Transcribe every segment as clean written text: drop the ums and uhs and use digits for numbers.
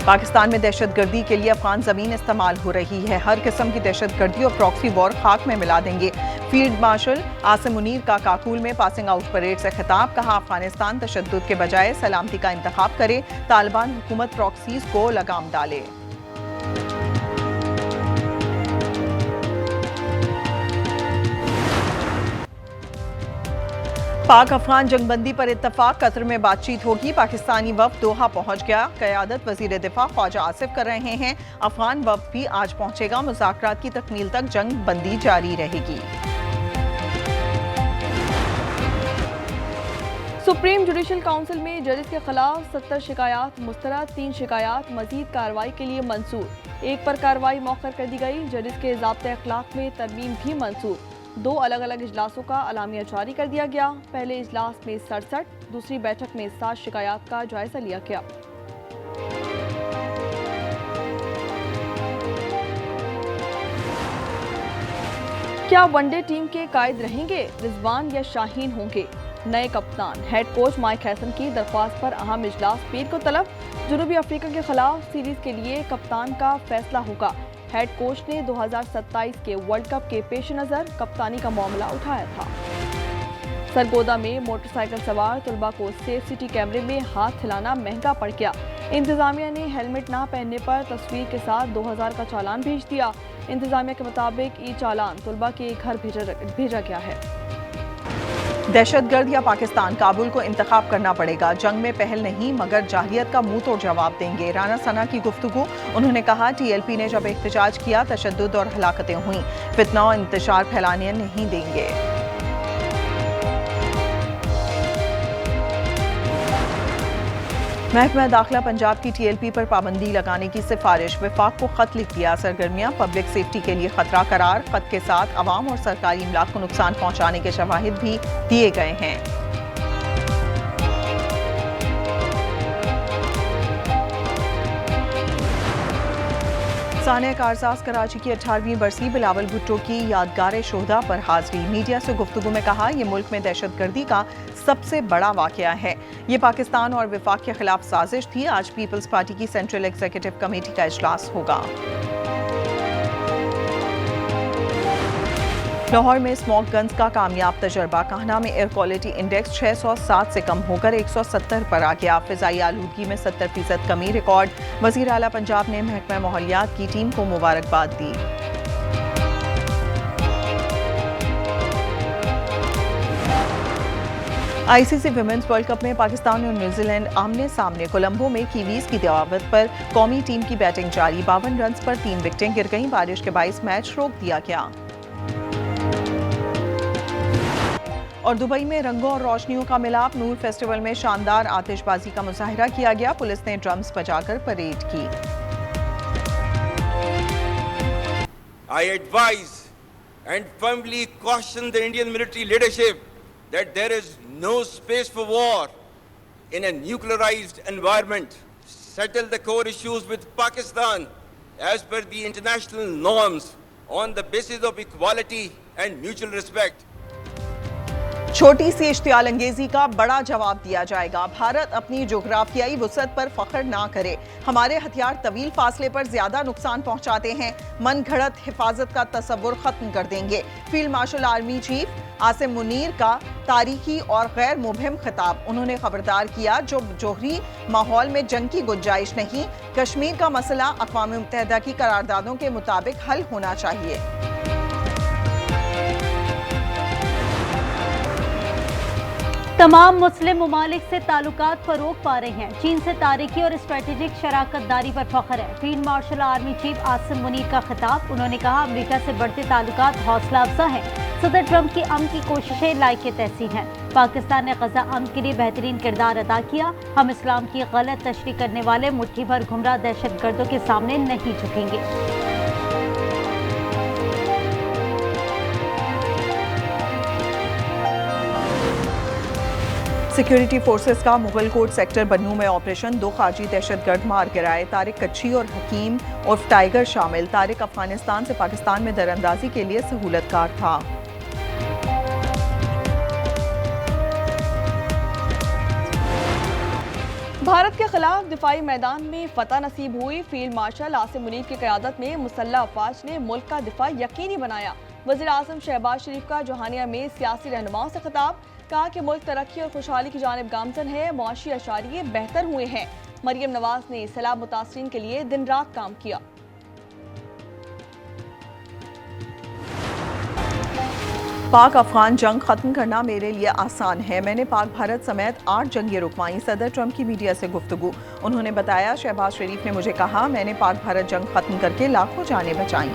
पाकिस्तान में दहशतगर्दी के लिए अफगान जमीन इस्तेमाल हो रही है। हर किस्म की दहशतगर्दी और प्रॉक्सी वॉर खाक में मिला देंगे। फील्ड मार्शल आसिम मुनीर का काकुल में पासिंग आउट परेड से खिताब। कहा, अफगानिस्तान तशद्दुद के बजाय सलामती का इंतखाब करे, तालिबान हुकूमत प्रॉक्सीज को लगाम डाले। पाक अफगान जंगबंदी पर इत्तफाक, कतर में बातचीत होगी। पाकिस्तानी वफ्द दोहा पहुंच गया। क़यादत वज़ीर दिफा ख्वाजा आसिफ कर रहे हैं। अफगान वफ्द भी आज पहुंचेगा। मुज़ाकरात की तकमील तक जंग बंदी जारी रहेगी। सुप्रीम जुडिशल काउंसिल में जजेस के खिलाफ 70 शिकायत मुस्तरद, 3 शिकायत मजीद कार्रवाई के लिए मंसूर। एक पर कार्रवाई मौखर कर दी गई। जजेस के ज़ाब्ते अखलाक में तरमीम भी मंसूर। 2 अलग अलग इजलासों का अलामिया जारी कर दिया गया। पहले इजलास में 67, दूसरी बैठक में 7 शिकायत का जायजा लिया गया। क्या वनडे टीम के कायद रहेंगे? रिजवान या शाहीन होंगे नए कप्तान? हेड कोच माइक हैसन की दरख्वास्त पर अहम इजलास पीर को तलब। जनूबी अफ्रीका के खिलाफ सीरीज के लिए कप्तान का फैसला होगा। हेड कोच ने 2027 के वर्ल्ड कप के पेश नज़र कप्तानी का मामला उठाया था। सरगोदा में मोटरसाइकिल सवार तलबा को सेफ सिटी कैमरे में हाथ हिलाना महंगा पड़ गया। इंतजामिया ने हेलमेट ना पहनने पर तस्वीर के साथ 2000 का चालान भेज दिया। इंतजामिया के मुताबिक ये चालान तलबा के घर भेजा गया है। दहशतगर्द या पाकिस्तान, काबुल को इंतखाब करना पड़ेगा। जंग में पहल नहीं मगर जाहिलियत का मुंह तोड़ जवाब देंगे। राना सना की गुफ्तगू। उन्होंने कहा, TLP ने जब एहतजाज किया तशद्दुद और हलाकतें हुई। फितना और इंतशार फैलाने नहीं देंगे। महकमा दाखिला पंजाब की TLP पर पाबंदी लगाने की सिफारिश। विफाक को खत लिख दिया। सरगर्मियां पब्लिक सेफ्टी के लिए खतरा करार। खत के साथ अवाम और सरकारी इमलाक को नुकसान पहुंचाने के शवाहिद भी दिए गए हैं। सानिया कारसाज कराची की 18वीं बरसी बिलावल भुट्टो की यादगार शोहदा पर हाजिरी। मीडिया से गुफ्तगू में कहा, यह मुल्क में दहशतगर्दी का सबसे बड़ा वाकया है। ये पाकिस्तान और विफाक के खिलाफ साजिश थी। आज पीपल्स पार्टी की सेंट्रल एग्जीक्यूटिव कमेटी का इजलास होगा। लाहौर में स्मोक गन्स का कामयाब तजर्बा। कान्हा में एयर क्वालिटी इंडेक्स 607 से कम होकर 170 पर आ गया। फिजाई आलूदगी में 70% कमी रिकॉर्ड। वजीर आला पंजाब ने महकमा माहौलियात की टीम को मुबारकबाद दी। ICC विमेंस वर्ल्ड कप में पाकिस्तान और न्यूजीलैंड आमने सामने। कोलंबो में कीवीज की दावत पर कौमी टीम की बैटिंग जारी। 52 रन पर 3 विकेटें गिर गईं। बारिश के बाइस मैच रोक दिया गया। और दुबई में रंगों और रोशनियों का मिलाप। नूर फेस्टिवल में शानदार आतिशबाजी का मुजाहिरा किया गया। पुलिस ने ड्रम्स बजाकर परेड की। I advise and firmly caution the Indian military leadership that there is no space for war in a nuclearized environment. Settle the core issues with Pakistan as per the international norms on the basis of equality and mutual respect. छोटी सी इश्तियाल अंगेजी का बड़ा जवाब दिया जाएगा। भारत अपनी जोग्राफियाई वुसअत पर फख्र ना करे। हमारे हथियार तवील फासले पर ज्यादा नुकसान पहुंचाते हैं। मन घड़त हिफाजत का तस्वुर खत्म कर देंगे। Field marshal army chief Asim Munir का तारीखी और गैर मुबहिम खिताब। उन्होंने खबरदार किया, जो जोहरी माहौल में जंग की गुंजाइश नहीं। कश्मीर का मसला अक़वाम मुत्तहिदा की करारदादों के मुताबिक हल होना चाहिए। तमाम मुस्लिम ममालिक से ताल्लुकात फरोग पा रहे हैं। चीन से तारीखी और स्ट्रेटेजिक शराकतदारी पर फख्र है। Field marshal army chief Asim Munir का खिताब। उन्होंने कहा, अमेरिका से बढ़ते ताल्लुकात हौसला अफजा हैं। सदर ट्रंप की अमन की कोशिशें लायक तहसीन हैं। पाकिस्तान ने गजा अमन के लिए बेहतरीन किरदार अदा किया। हम इस्लाम की गलत तशरीह करने वाले मुट्ठी भर गुमराह दहशतगर्दों के सामने नहीं झुकेंगे। सिक्योरिटी फोर्सेस का मुगल कोट सेक्टर बन्नू में ऑपरेशन। 2 खारजी दहशतगर्द मार गिराए। तारिक कच्ची और हकीम उर्फ टाइगर शामिल। तारिक अफगानिस्तान से पाकिस्तान में दरअंदाजी के लिए सहूलतकार था। भारत भारत के खिलाफ दिफाई मैदान में फतह नसीब हुई। फील्ड मार्शल आसिम मुनीर की क़यादत में मुसल्लह अफवाज ने मुल्क का दिफा यकीनी बनाया। वज़ीर आज़म शहबाज शरीफ का जोहानिया में सियासी रहनुमाओं से खिताब, कहा कि मुल्क तरक्की और खुशहाली की जानिब गामजन है, मुआशी अशारिये बेहतर हुए हैं। मरियम नवाज ने सैलाब मुतासरीन के लिए दिन रात काम किया। पाक अफगान जंग खत्म करना मेरे लिए आसान है। मैंने पाक भारत समेत 8 जंगें रुकवाई। सदर ट्रंप की मीडिया से गुफ्तगू। उन्होंने बताया, शहबाज शरीफ ने मुझे कहा, मैंने पाक भारत जंग खत्म करके लाखों जानें बचाई।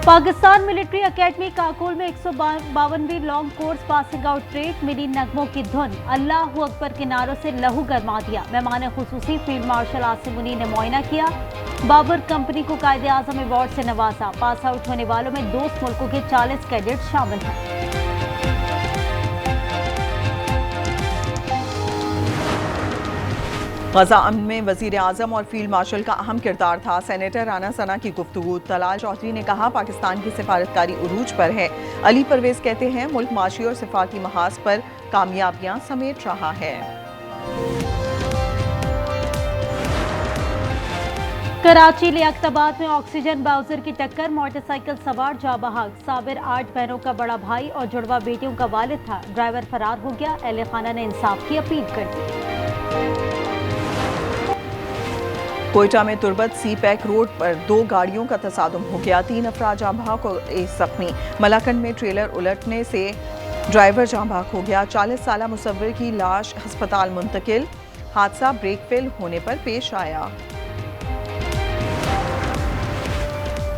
पाकिस्तान मिलिट्री एकेडमी काकोल में 152वीं long course passing out parade मिली नगमों की धुन। अल्लाहू अकबर के नारों से लहू गरमा दिया। मेहमान खुसूसी फील्ड मार्शल आसिम मुनीर ने मुआयना किया। बाबर कंपनी को कायदे आजम अवार्ड से नवाजा। पास आउट होने वालों में दोस्त मुल्कों के 40 कैडेट शामिल हैं। गजा अमन में वजीर आजम और फील्ड मार्शल का अहम किरदार था। सेनेटर राना सना की गुफ्तगू। तलाल चौधरी ने कहा, पाकिस्तान की सिफारतकारी उरूज पर है। अली परवेज कहते हैं, मुल्क माशी और सिफाती महाज पर कामयाबियां समेट रहा है। कराची लियाकताबाद में ऑक्सीजन बाउजर की टक्कर, मोटरसाइकिल सवार जा बहक। साबिर 8 बहनों का बड़ा भाई और जुड़वा बेटियों का वालिद था। ड्राइवर फरार हो गया। अहले खाना ने इंसाफ की अपील कर दी। कोयटा में तुर्बत सी पैक रोड पर 2 गाड़ियों का तसादुम हो गया। 3 अफराद जाँ बहक और 1 जख्मी। मलाकंड में ट्रेलर उलटने से ड्राइवर जाँ बहक हो गया। 40 साला मुसव्विर की लाश अस्पताल मुंतकिल। हादसा ब्रेक फेल होने पर पेश आया।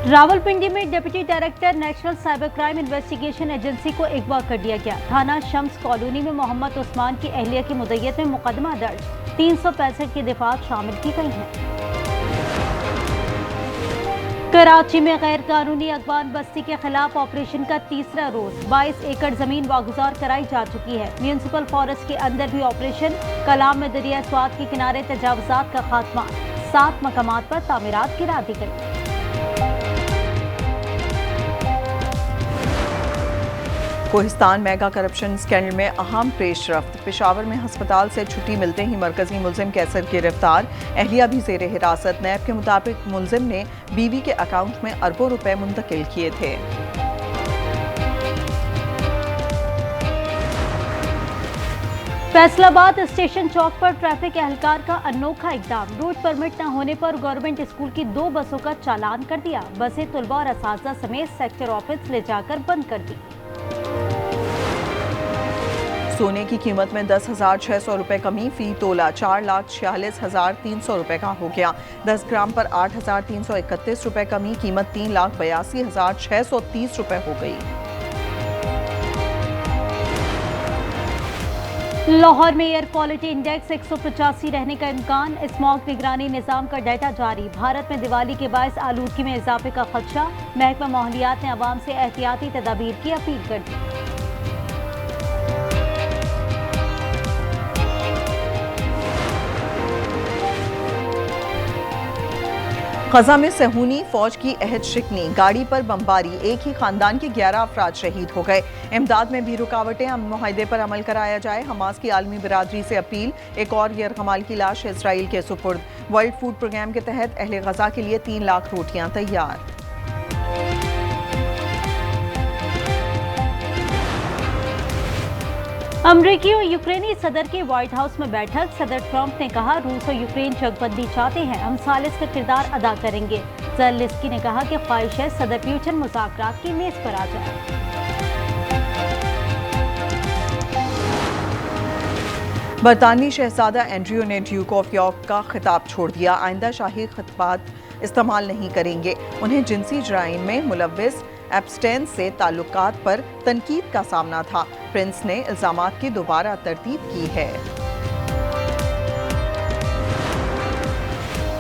रावलपिंडी में deputy director national cyber crime investigation agency को अगवा कर दिया गया। थाना शम्स कॉलोनी में मोहम्मद उस्मान की अहलिया की मुद्दत में मुकदमा दर्ज। 365 की दफात शामिल की गई हैं। कराची में गैर कानूनी अगवान बस्ती के खिलाफ ऑपरेशन का तीसरा रोज। 22 एकड़ जमीन वागुजार कराई जा चुकी है। म्यूनिसिपल फॉरेस्ट के अंदर भी ऑपरेशन। कलाम में दरिया स्वात के किनारे तजावुजात का खात्मा। 7 मकामात पर तामीरात गिरा दी गई। कोहिस्तान मेगा करप्शन स्कैंडल में अहम पेशरफ्त। पेशावर में अस्पताल से छुट्टी मिलते ही मरकजी मुलजिम कैसर गिरफ्तार। अहलिया भी जेर हिरासत। नैब के मुताबिक मुलजिम ने बीवी के अकाउंट में अरबों रुपए मुंतकिल किए थे। फैसलाबाद स्टेशन चौक पर ट्रैफिक एहलकार का अनोखा इकदाम। रूट परमिट न होने पर गवर्नमेंट स्कूल की 2 बसों का चालान कर दिया। बसें तुलबा और असातिज़ा समेत सेक्टर ऑफिस ले जाकर बंद कर दी। सोने की कीमत में 10,600 रुपए कमी। फी तोला 4,46,300 रुपए का हो गया। 10 ग्राम पर 8,331 रुपए कमी। कीमत 3,82,630 रुपए हो गई। लाहौर में एयर क्वालिटी इंडेक्स 185 रहने का इम्कान। स्मॉग निगरानी निजाम का डाटा जारी। भारत में दिवाली के बायस आलूदगी में इजाफे का खदशा। महकमा माहौलियात ने अवाम से एहतियाती तदाबीर की अपील कर दी। गजा में सहूनी फौज की अहद शिकनी। गाड़ी पर बमबारी। एक ही खानदान के 11 अफराद शहीद हो गए। इमदाद में भी रुकावटें। अमन मुआहदे पर अमल कराया जाए। हमास की आलमी बिरादरी से अपील। एक और यरगमाल की लाश इसराइल के सुपुर्द। वर्ल्ड फूड प्रोग्राम के तहत अहले गजा के लिए 3 लाख रोटियां तैयार। अमरीकी और यूक्रेनी सदर की व्हाइट हाउस में बैठक। सदर ट्रंप ने कहा, रूस और यूक्रेन जंगबंदी चाहते हैं, हम सालिस का किरदार अदा करेंगे। ज़ेलेंस्की ने कहा कि ख्वाहिश है सदर पुतिन मुज़ाकरात की मेज पर आ जाए। बरतानवी शहजादा एंड्रयू ने ड्यूक ऑफ यॉर्क का खिताब छोड़ दिया। आइंदा शाही खिताबात इस्तेमाल नहीं करेंगे। उन्हें जिनसी जराइम में मुलव्विस एप्स्टेन से ताल्लुकात पर तनकीद का सामना था। प्रिंस ने इल्जामात की दोबारा तरतीब की है।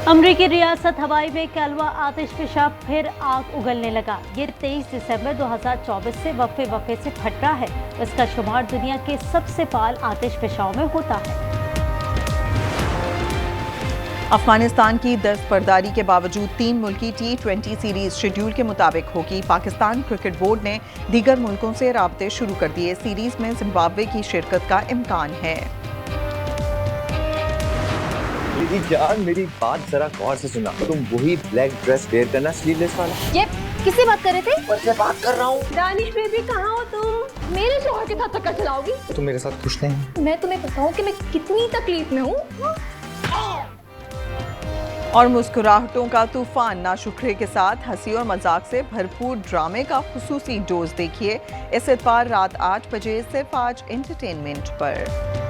अमरीकी रियासत हवाई में कैलवा आतिशफशा फिर आग उगलने लगा। ये 23 दिसंबर 2024 से वक्फे से फट रहा है। इसका शुमार दुनिया के सबसे फाल आतिशफशाओं में होता है। अफगानिस्तान की दस्तबरदारी के बावजूद 3 मुल्की T20 सीरीज शेड्यूल के मुताबिक होगी। पाकिस्तान क्रिकेट बोर्ड ने दीगर मुल्कों से राब्ते शुरू कर दिए। सीरीज में जिम्बाब्वे की शिरकत का इम्कान है। मेरी जान, मेरी बात जरा गौर से सुना। तुम वही ब्लैक ड्रेस वेयर करना, स्लीवलेस वाला। ये किससे बात कर रहे थे? और मैं बात कर रहा हूँ। दानिश बेबी कहाँ हो तुम? मेरे शौहर के साथ चक्कर चलाओगी? तुम मेरे साथ खुश नहीं? मैं तुम्हें बताऊँ कि मैं कितनी तकलीफ में हूँ। और मुस्कुराहटों का तूफान, नाशुक्रे के साथ हंसी और मजाक से भरपूर ड्रामे का खुसूसी डोज देखिए इस इतवार रात 8 बजे सिर्फ आज एंटरटेनमेंट पर।